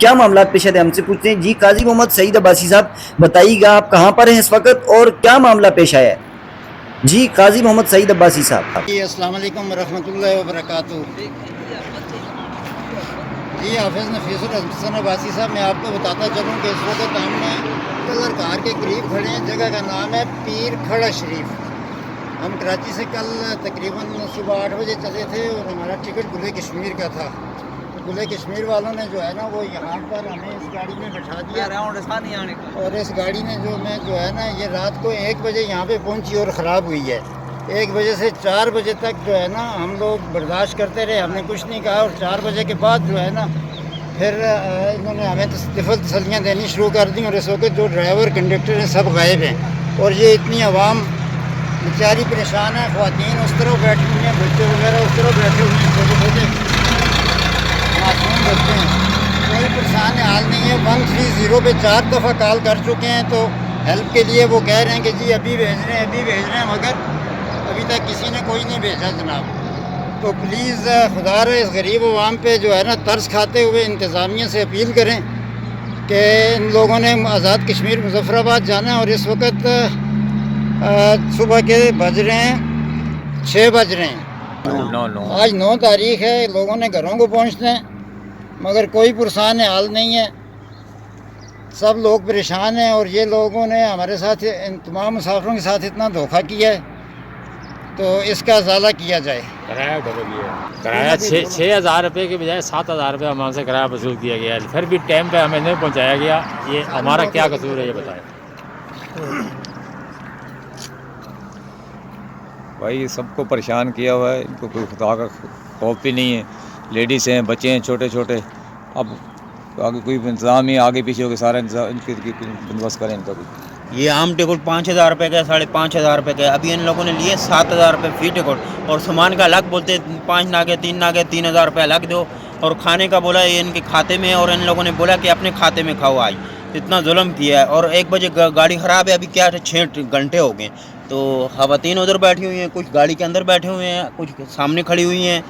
کیا معاملات پیش آتے ہیں ہم سے پوچھتے ہیں. جی قاضی محمد سعید عباسی صاحب بتائیے گا آپ کہاں پر ہیں اس وقت اور کیا معاملہ پیش آیا ہے؟ جی قاضی محمد سعید عباسی صاحب. جی السلام علیکم ورحمۃ اللہ وبرکاتہ. جی حافظ نفیس الحسن عباسی صاحب، میں آپ کو بتاتا چلوں کہ اس وقت ہم کلر کار کے قریب کھڑے ہیں. جگہ کا نام ہے پیر کھڑا شریف. ہم کراچی سے کل تقریباً صبح 8 بجے چلے تھے اور ہمارا ٹکٹ گلے کشمیر کا تھا. گلے کشمیر والوں نے جو ہے نا وہ یہاں پر ہمیں اس گاڑی میں بٹھا دیا اور اس گاڑی نے جو ہے نا یہ رات کو 1 بجے یہاں پہ پہنچی اور خراب ہوئی ہے. 1 بجے سے 4 بجے تک جو ہے نا ہم لوگ برداشت کرتے رہے، ہم نے کچھ نہیں کہا. اور 4 بجے کے بعد جو ہے نا پھر انہوں نے ہمیں تسلیاں دینی شروع کر دیں. اور اس وقت جو ڈرائیور کنڈکٹر ہیں سب غائب ہیں اور یہ اتنی عوام بیچاری پریشان ہے. خواتین اس طرح بیٹھی ہوئی ہیں، بچے وغیرہ اس طرح بیٹھے ہوئے ہیں، چھوٹے چھوٹے معصوم بچے ہیں. کوئی پریشان حال نہیں ہے. 130 پہ 4 دفعہ کال کر چکے ہیں تو ہیلپ کے لیے. وہ کہہ رہے ہیں کہ جی ابھی بھیج رہے ہیں ابھی بھیج رہے ہیں، مگر ابھی تک کسی نے کوئی نہیں بھیجا جناب. تو پلیز خدا رہے اس غریب عوام پہ جو ہے نا ترس کھاتے ہوئے انتظامیہ سے اپیل کریں کہ ان لوگوں نے آزاد کشمیر مظفر آباد جانا ہے. اور اس وقت صبح کے بج رہے ہیں 6 بج رہے ہیں. آج 9 تاریخ ہے. لوگوں نے گھروں کو پہنچنا ہے مگر کوئی پرسان حال نہیں ہے. سب لوگ پریشان ہیں اور یہ لوگوں نے ہمارے ساتھ ان تمام مسافروں کے ساتھ اتنا دھوکہ کیا ہے تو اس کا ازالہ کیا جائے. کرایہ 6,000 روپے کے بجائے 7,000 روپے ہم سے کرایہ وصول کیا گیا ہے. پھر بھی ٹائم پہ ہمیں نہیں پہنچایا گیا. یہ ہمارا کیا قصور ہے یہ بتائیں. بھائی سب کو پریشان کیا ہوا ہے. ان کو کوئی خدا کا خوف بھی نہیں ہے. لیڈیز ہیں، بچے ہیں چھوٹے چھوٹے. اب آگے کوئی انتظام ہی آگے پیچھے ہو کے سارا ان کے بندوبست کریں ان کا بھی. یہ عام ٹکٹ 5,000 روپے کا، 5,500 روپے کا. ابھی ان لوگوں نے لیے 7,000 روپے فی ٹکٹ اور سامان کا الگ بولتے 5 ناگے 3 ناگے 3,000 روپے الگ دو. اور کھانے کا بولا یہ ان کے کھاتے میں اور ان لوگوں نے بولا کہ اپنے کھاتے میں کھاؤ. آج اتنا ظلم کیا ہے. اور 1 بجے گاڑی خراب ہے. ابھی کیا 6 گھنٹے ہو گئے. تو خواتین ادھر بیٹھی ہوئی ہیں، کچھ گاڑی کے اندر بیٹھے ہوئے ہیں، کچھ سامنے کھڑی ہوئی ہیں.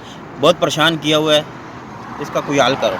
بہت پریشان کیا ہوا ہے. اس کا کوئی حل کرو.